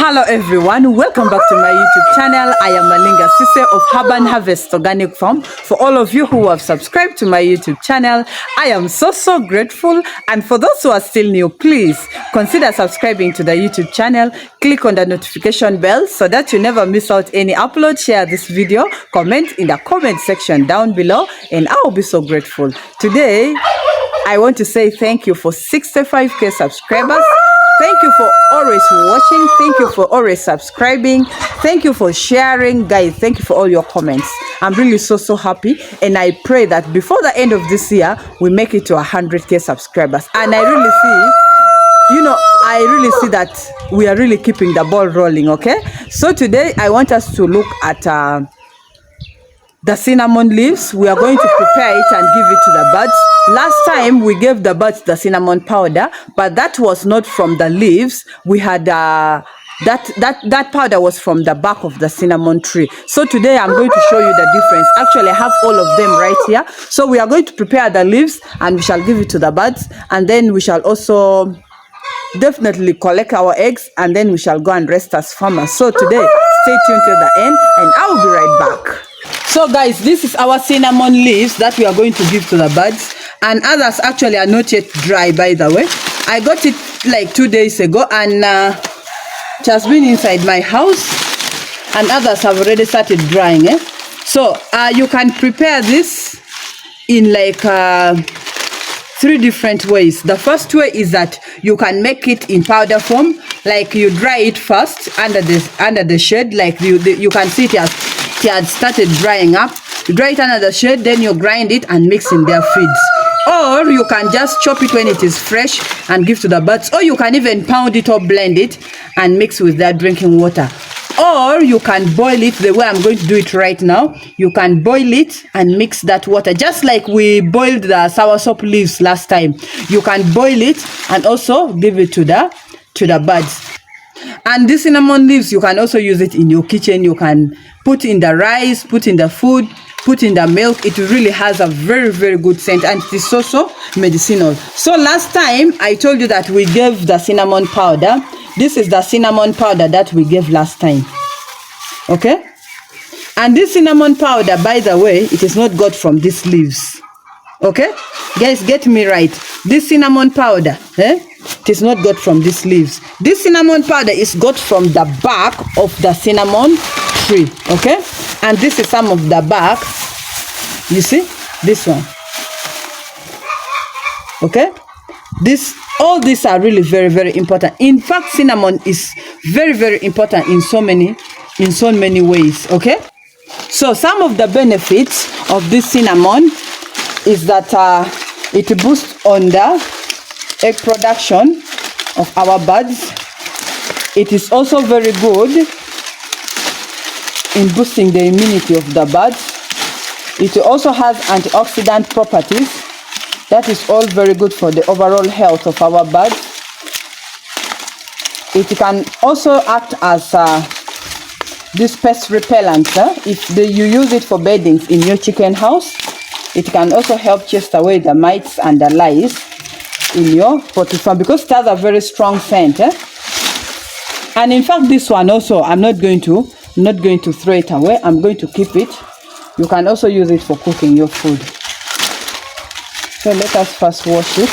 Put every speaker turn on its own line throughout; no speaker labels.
Hello everyone, welcome back to my YouTube channel. I am Malinga Sise of Urban Harvest Organic Farm. For all of you who have subscribed to my YouTube channel, I am so grateful. And for those who are still new, please consider subscribing to the YouTube channel. Click on the notification bell so that you never miss out any upload. Share this video, comment in the comment section down below, and I will be so grateful. Today, I want to say thank you for 65k subscribers. Thank you for always watching. Thank you for always subscribing. Thank you for sharing, guys. Thank you for all your comments. I'm really so happy, and I pray that before the end of this year we make it to 100k subscribers. And I really see that we are really keeping the ball rolling. Okay, so today I want us to look at the cinnamon leaves. We are going to prepare it and give it to the birds. Last time we gave the birds the cinnamon powder, but that was not from the leaves. We had that powder was from the bark of the cinnamon tree. So today I'm going to show you the difference. Actually, I have all of them right here. So we are going to prepare the leaves and we shall give it to the birds, and then we shall also definitely collect our eggs, and then we shall go and rest as farmers. So today, stay tuned till the end and I will be right back. So guys, this is our cinnamon leaves that we are going to give to the birds, and others actually are not yet dry, by the way. I got it like 2 days ago, and it has been inside my house, and others have already started drying. So you can prepare this in like 3 different ways. The first way is that you can make it in powder form, like you dry it first under the shade. Like you can see it had started drying up. You dry it under the shade, then you grind it and mix in their feeds. Or you can just chop it when it is fresh and give to the birds. Or you can even pound it or blend it and mix with their drinking water. Or you can boil it the way I'm going to do it right now. You can boil it and mix that water, just like we boiled the soursop leaves last time. You can boil it and also give it to the birds. And this cinnamon leaves, you can also use it in your kitchen. You can put in the rice, put in the food, put in the milk. It really has a very good scent, and it is also medicinal. So last time I told you that we gave the cinnamon powder. This is the cinnamon powder that we gave last time. Okay, and this cinnamon powder, by the way, it is not got from these leaves. Okay, guys, get me right. This cinnamon powder, it is not got from these leaves. This cinnamon powder is got from the bark of the cinnamon tree. Okay, and this is some of the bark. You see this one. Okay, all these are really very important. In fact, cinnamon is very important in so many ways. Okay, so some of the benefits of this cinnamon is that it boosts on the egg production of our birds. It is also very good in boosting the immunity of the birds. It also has antioxidant properties. That is all very good for the overall health of our birds. It can also act as this pest repellent. If you use it for bedding in your chicken house, it can also help chase away the mites and the lice in your poultry farm, because it has a very strong scent. And in fact, this one also, I'm not going to throw it away. I'm going to keep it. You can also use it for cooking your food. So let us first wash it.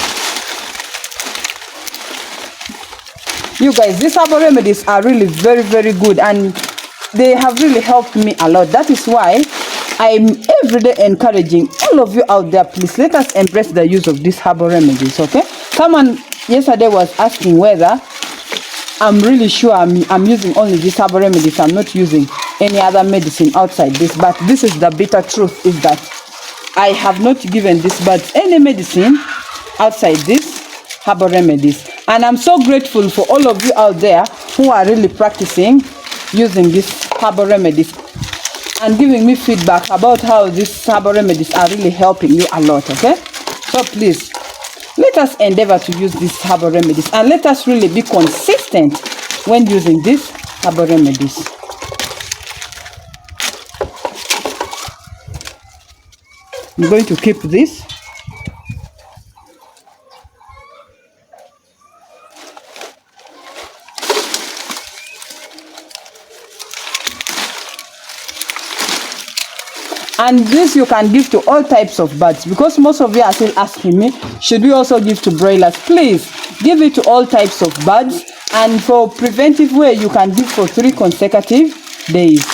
You guys, these herbal remedies are really very good, and they have really helped me a lot. That is why I'm every day encouraging all of you out there, please let us embrace the use of these herbal remedies. Okay, someone yesterday was asking whether I'm really sure I'm using only these herbal remedies. I'm not using any other medicine outside this. But this is the bitter truth, is that I have not given these birds any medicine outside these herbal remedies. And I'm so grateful for all of you out there who are really practicing using these herbal remedies and giving me feedback about how these herbal remedies are really helping you a lot. Okay, so please let us endeavor to use these herbal remedies, and let us really be consistent when using these herbal remedies. I'm going to keep this. And this you can give to all types of birds, because most of you are still asking me, should we also give to broilers? Please give it to all types of birds. And for preventive way, you can give for 3 consecutive days.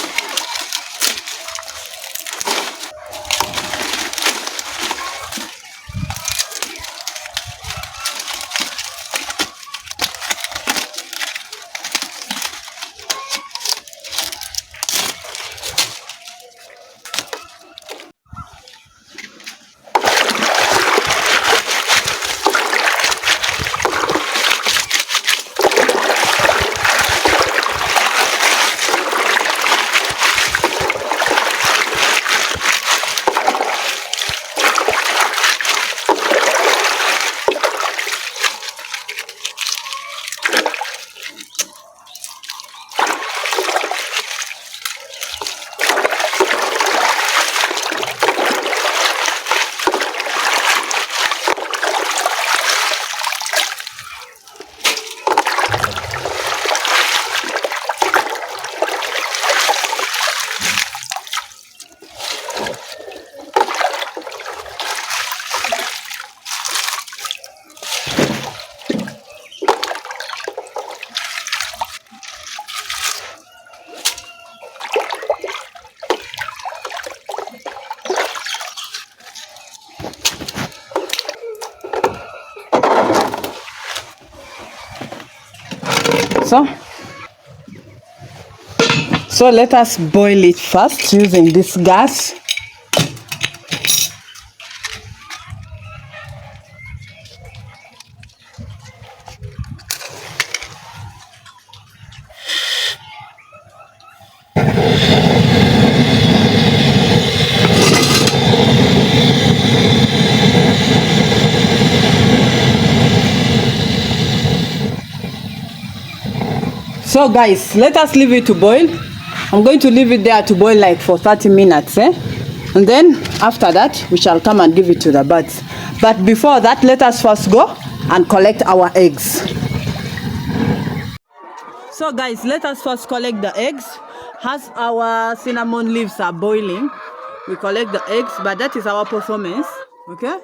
So let us boil it first using this gas. So guys, let us leave it to boil. I'm going to leave it there to boil like for 30 minutes. And then after that, we shall come and give it to the birds. But before that, let us first go and collect our eggs. So guys, let us first collect the eggs. As our cinnamon leaves are boiling, we collect the eggs, but that is our performance. Okay?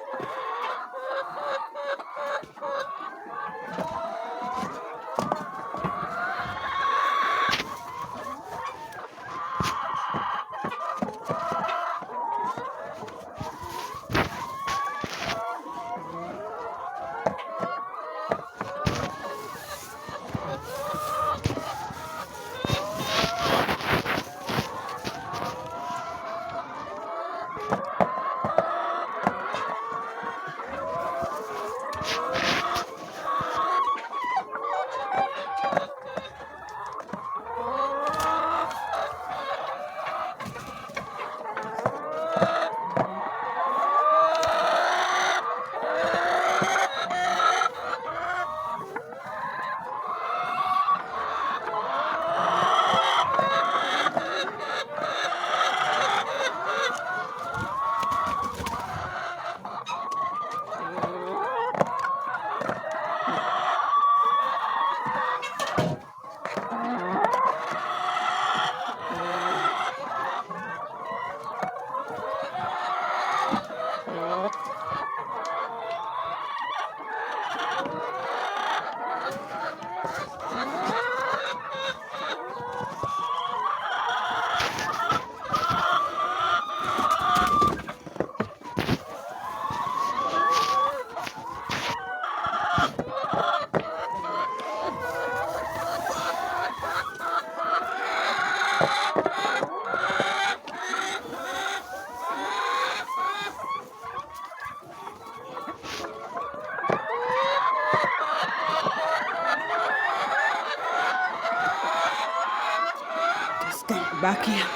Just come back here.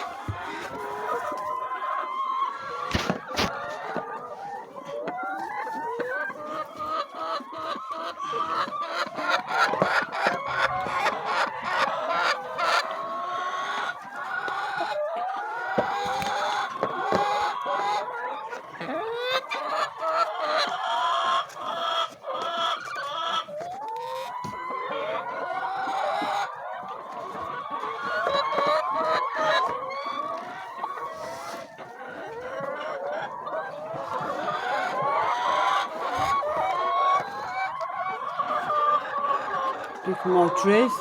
Small trays.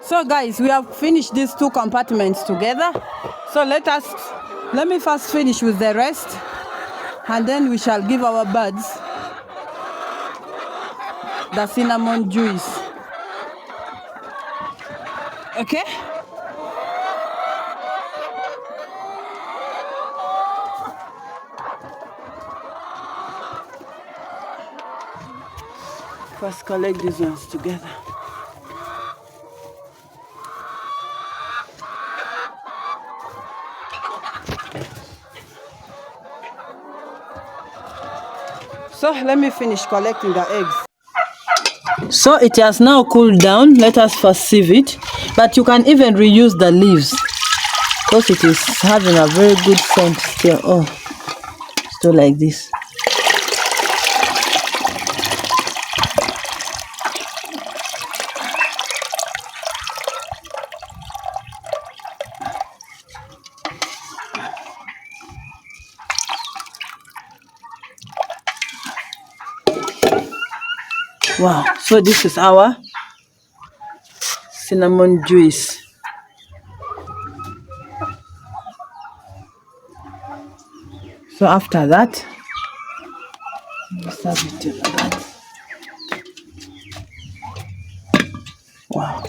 So guys, we have finished these two compartments together. So let me first finish with the rest, and then we shall give our birds the cinnamon juice. Okay? First collect these ones together. So let me finish collecting the eggs. So it has now cooled down. Let us first sieve it. But you can even reuse the leaves because it is having a very good scent still. Oh, still like this. Wow, so this is our cinnamon juice. So after that, we serve it like that. Wow.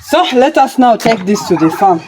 So let us now take this to the farm.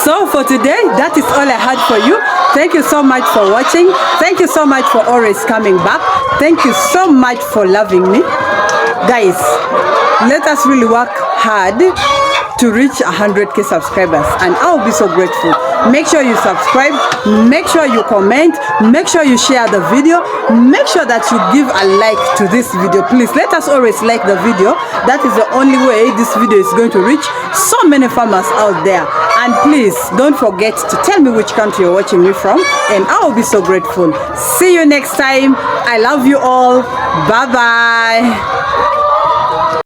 So for today, that is all I had for you. Thank you so much for watching. Thank you so much for always coming back. Thank you so much for loving me. Guys, let us really work hard to reach 100K subscribers, and I'll be so grateful. Make sure you subscribe, make sure you comment, make sure you share the video, make sure that you give a like to this video. Please let us always like the video. That is the only way this video is going to reach so many farmers out there. And please don't forget to tell me which country you're watching me from, and I'll be so grateful. See you next time. I love you all. Bye bye.